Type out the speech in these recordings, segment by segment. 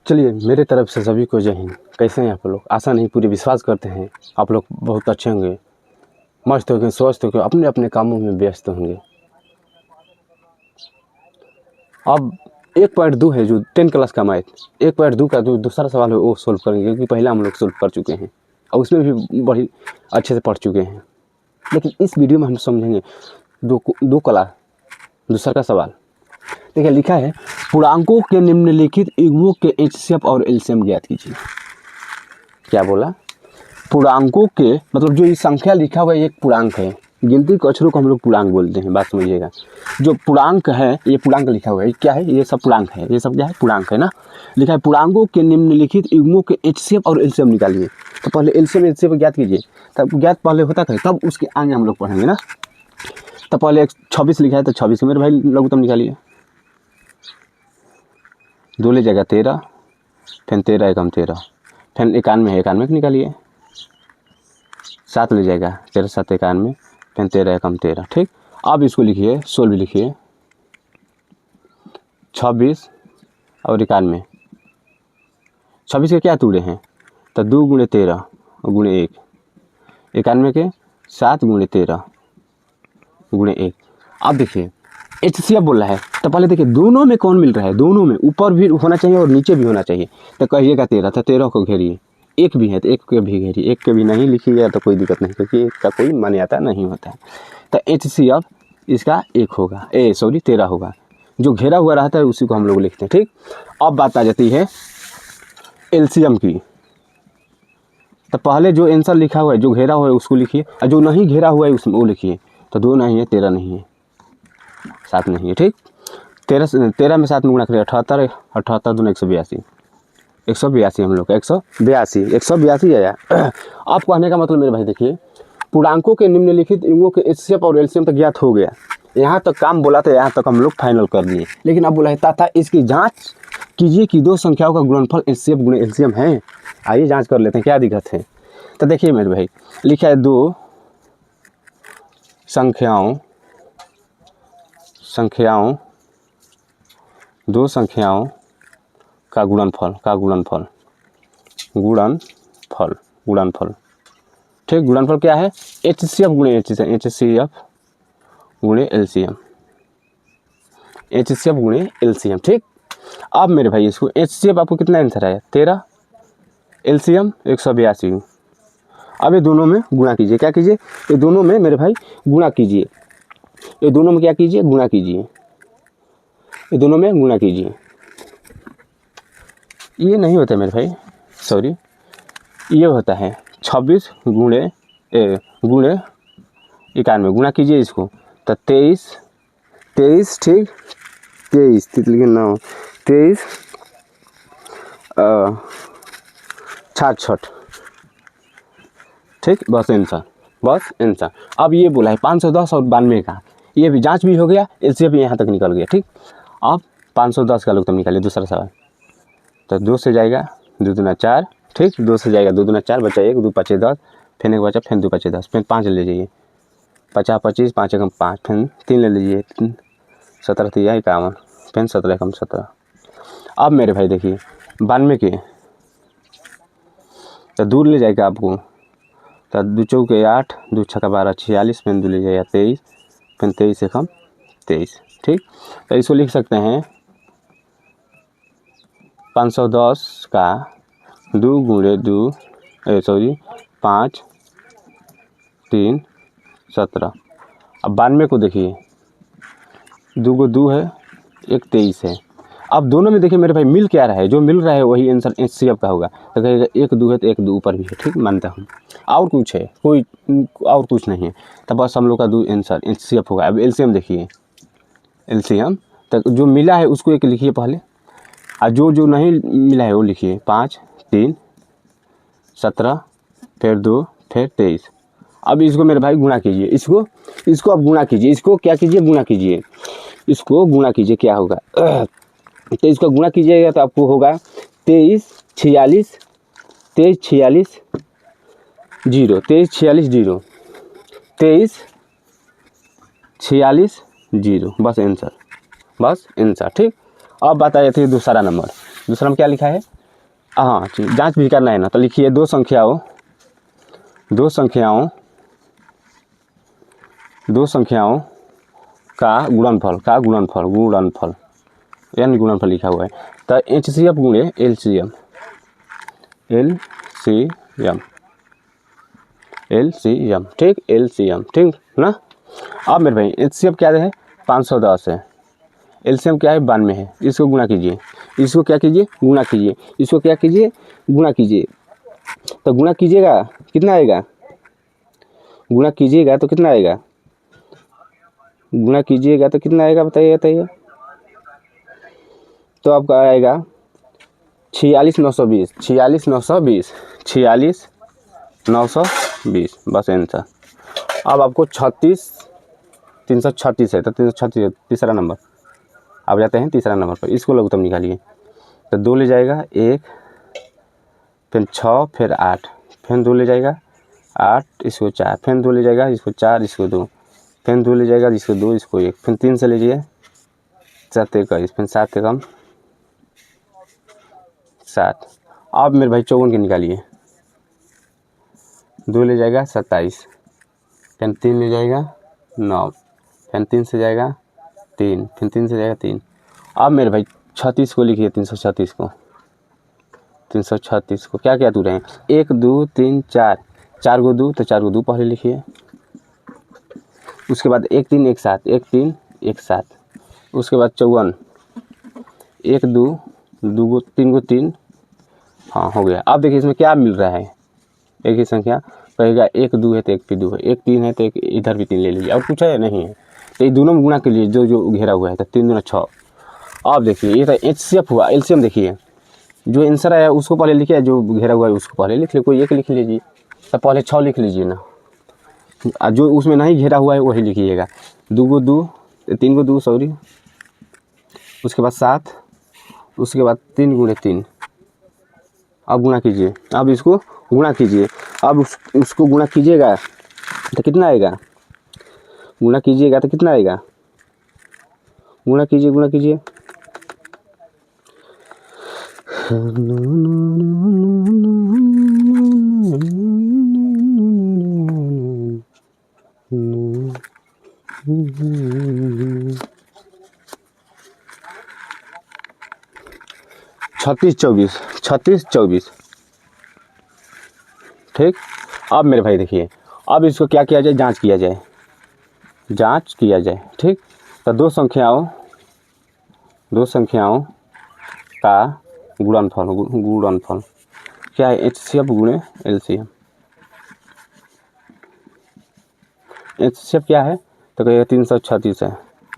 चलिए मेरे तरफ से सभी को जय हिंद। कैसे हैं आप लोग? आशा नहीं पूरे विश्वास करते हैं आप लोग बहुत अच्छे होंगे, मस्त होंगे, स्वस्थ होंगे, अपने अपने कामों में व्यस्त होंगे। अब 1.2 है जो 10 क्लास का मैथ, 1.2 का जो दूसरा सवाल है वो सोल्व करेंगे, क्योंकि पहला हम लोग सोल्व कर चुके हैं और उसमें भी बड़ी अच्छे से पढ़ चुके हैं। लेकिन इस वीडियो में हम समझेंगे दो क्लास दूसरा का सवाल। देखिए लिखा है पूर्णांकों के निम्नलिखित युग्मों के एचसीएफ और एलसीएम ज्ञात कीजिए। क्या बोला? पूर्णांकों के मतलब जो ये संख्या लिखा हुआ है एक पूर्णांक है, गिनती के अक्षरों को हम लोग पूर्णांक बोलते हैं, बात समझिएगा। जो पूर्णांक है ये पूर्णांक लिखा हुआ है, क्या है? ये सब पूर्णांक है, ये सब क्या है? पूर्णांक है ना। लिखा है पूर्णांकों के निम्नलिखित युग्मों के एचसीएफ और एलसीएम निकालिए। तो पहले एलसीएम एचसीएफ ज्ञात कीजिए, तब ज्ञात पहले होता है तब उसके आगे हम लोग पढ़ेंगे ना। तो पहले 26 लिखा है तो 26 मेरे भाई लघुत्तम निकालिए। 2 ले जाएगा 13, फिर 13 एकम 13, फिर 91 है 91 निकालिए। 7 ले जाएगा 13 7 91, फिर 13 एकम 13। ठीक, अब इसको लिखिए 16 लिखिए, 26 और 91। 26 के क्या तूड़े हैं? तो 2 गुणे 13 गुणे 1, 91 के 7 गुणे 13 गुणे 1। अब देखिए एचसीएफ बोल रहा है, तो पहले देखिए दोनों में कौन मिल रहा है? दोनों में ऊपर भी होना चाहिए और नीचे भी होना चाहिए। तो कहिएगा 13, तो 13 को घेरिए। 1 भी है तो 1 के भी घेरिए, 1 के भी नहीं लिखिएगा तो कोई दिक्कत नहीं, क्योंकि 1 का कोई मान्यता नहीं होता है। तो एचसीएफ इसका 1 होगा, 13 होगा। जो घेरा हुआ रहता है उसी को हम लोग लिखते हैं। ठीक, अब बात आ जाती है एलसीएम की। तो पहले जो आंसर लिखा हुआ है जो घेरा हुआ है उसको लिखिए, और जो नहीं घेरा हुआ है उसमें वो लिखिए। तो 2 नहीं है, 13 नहीं है, 7 नहीं है। ठीक, 13 में 7 में गुणा करें 78, 78 दूना 182, 182 हम लोग 182 आया। आप कहने का मतलब मेरे भाई देखिए पूर्णांकों के निम्नलिखित युग्मों के एचसीएफ और एलसीएम तक ज्ञात हो गया। यहाँ तक काम बोला था, यहाँ तक हम लोग फाइनल कर दिए। लेकिन अब बोला है तथा इसकी जांच कीजिए कि 2 संख्याओं का गुणनफल एचसीएफ गुणे एलसीएम है। आइए जांच कर लेते हैं क्या दिक्कत है। तो देखिए मेरे भाई लिखा है 2 संख्याओं 2 संख्याओं का गुणनफल ठीक, गुणनफल क्या है? एचसीएफ गुणे एलसीएम। ठीक, अब मेरे भाई इसको एचसीएफ आपको कितना आंसर आया? 13, एलसीएम 182। अब ये दोनों में गुणा कीजिए। क्या कीजिए? ये दोनों में मेरे भाई गुणा कीजिए। ये दोनों में क्या कीजिए? गुणा कीजिए। ये दोनों में गुणा कीजिए। ये नहीं होता मेरे भाई, सॉरी, ये होता है 26 गुणे 91। गुणा कीजिए इसको तो 23, ठीक, 23 लिखे ना, 23 66। ठीक, बस आंसर। अब ये बोला है 510 और 92 का, ये भी जांच भी हो गया, एलसीएम भी यहाँ तक निकल गया। ठीक, अब 510 का लघुत्तम निकालिए दूसरा सवाल। तो 2 से जाएगा 2 दूना 4, ठीक, 2 से जाएगा 2 दूना 4, बचा 1, 2 5 10, फिर 1 बचा, फिर 2 5 10, फिर 5 ले जाइए, 50 25, 5 एकम 5, फिर 3 ले लीजिए, 17 3 51, फिर 17 एकम 17। अब मेरे भाई देखिए 92 के तो दूर ले जाएगा आपको, तो 2 चौके 8, 2 छक्का 12 46, फिर 2 ले जाएगा 23, फिर 23 एकम 23। ठीक, तो इसको लिख सकते हैं 510 का 2 गुणे 2 5 3 17। अब 92 को देखिए 2 को 2 है, 1 23 है। अब दोनों में देखिए मेरे भाई मिल क्या रहा है? जो मिल रहा है वही आंसर एचसीएफ का होगा। तो कहेगा 1 2 है तो 1 2 ऊपर भी है। ठीक, मानता हूँ। और कुछ है? कोई और कुछ नहीं है, तो बस हम लोग का 2 आंसर एचसीएफ होगा। अब एलसीएम देखिए, एलसीएम तक जो मिला है उसको 1 लिखिए पहले, और जो नहीं मिला है वो लिखिए 5 3 17, फिर 2, फिर 23। अब इसको मेरे भाई गुणा कीजिए, इसको अब गुणा कीजिए। इसको क्या कीजिए? गुणा कीजिए। इसको गुणा कीजिए, क्या होगा? तो इसको गुणा कीजिएगा तो आपको होगा 23 46 23 46 0, 23 46 0, 23 46 0, बस आंसर। ठीक, अब बात आ जाती है दूसरा नंबर। दूसरा में क्या लिखा है? हाँ जांच भी करना है ना, तो लिखिए दो संख्याओं का गुणनफल यानी गुणनफल लिखा हुआ है। तो HCF गुणे LCM ठीक, LCM ठीक ना। अब मेरे भाई HCF क्या है 510 है, LCM क्या है 92 है। इसको गुणा कीजिए, इसको क्या कीजिए गुणा कीजिए, इसको क्या कीजिए गुणा कीजिए। तो गुणा कीजिएगा कितना आएगा, गुणा कीजिएगा तो कितना आएगा, गुणा कीजिएगा तो कितना आएगा बताइए बताइए। तो आपका आएगा 46,920 बस आंसर। अब आपको 336 है, तो 336 तीसरा नंबर। अब जाते हैं तीसरा नंबर पर, इसको लघुत्तम निकालिए। तो 2 ले जाएगा 1, फिर 6, फिर 8, फिर 2 ले जाएगा 8, इसको 4, फिर 2 ले जाएगा इसको 4, इसको 2, फिर 2 ले जाएगा इसको 2, इसको 1, फिर 3 से लीजिए 7 21, फिर 7 कम 7। अब मेरे भाई 54 के निकालिए। 2 ले जाएगा 27, फिर 3 ले जाएगा 9, फिर 3 से जाएगा 3, फिर 3 से जाएगा 3। अब मेरे भाई 36 को लिखिए, 336 को क्या क्या दूर हैं 1 2 3 4, 4 को 2 तो 4 को 2 पहले लिखिए। उसके बाद 1 3 1 7, 1 3 1 7। उसके बाद 54, 1 2 2 को 3 को 3, हाँ हो गया। अब देखिए इसमें क्या मिल रहा है, एक ही संख्या कहेगा 1 2 है तो 1 भी 2 है, 1 3 है तो एक इधर भी 3 ले लीजिए, और कुछ है नहीं है। तो ये दोनों में गुणा के लिए जो घेरा हुआ है, तो 3 दूना 6। अब देखिए ये तो HCF हुआ। LCM देखिए, जो आंसर आया उसको पहले लिखिए, जो घेरा हुआ है उसको पहले लिख लीजिए, कोई एक लिख लीजिए। तो पहले 6 लिख लीजिए ना, जो उसमें नहीं घेरा हुआ है वही लिखिएगा। 2 को 2, 3 को 2 सॉरी, उसके बाद 7, उसके बाद 3 गुणे 3। अब गुणा कीजिए, अब इसको गुणा कीजिए। अब उसको गुणा कीजिएगा तो कितना आएगा, गुणा कीजिएगा तो कितना आएगा, गुणा कीजिए। छत्तीस चौबीस ठीक। अब मेरे भाई देखिए, अब इसको क्या किया जाए, जांच किया जाए ठीक। तो दो संख्याओं का गुणनफल क्या है, HCF गुणे LCM। HCF क्या है तो कहिएगा 336 है,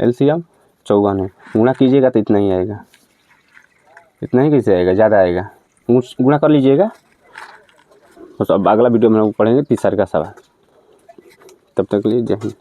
LCM 54 है। गुणा कीजिएगा तो इतना ही आएगा, इतना ही कैसे आएगा, ज़्यादा आएगा, गुणा कर लीजिएगा। बस अब अगला वीडियो में हम लोग पढ़ेंगे तीसरा का सवाल। तब तक के लिए जय हिंद।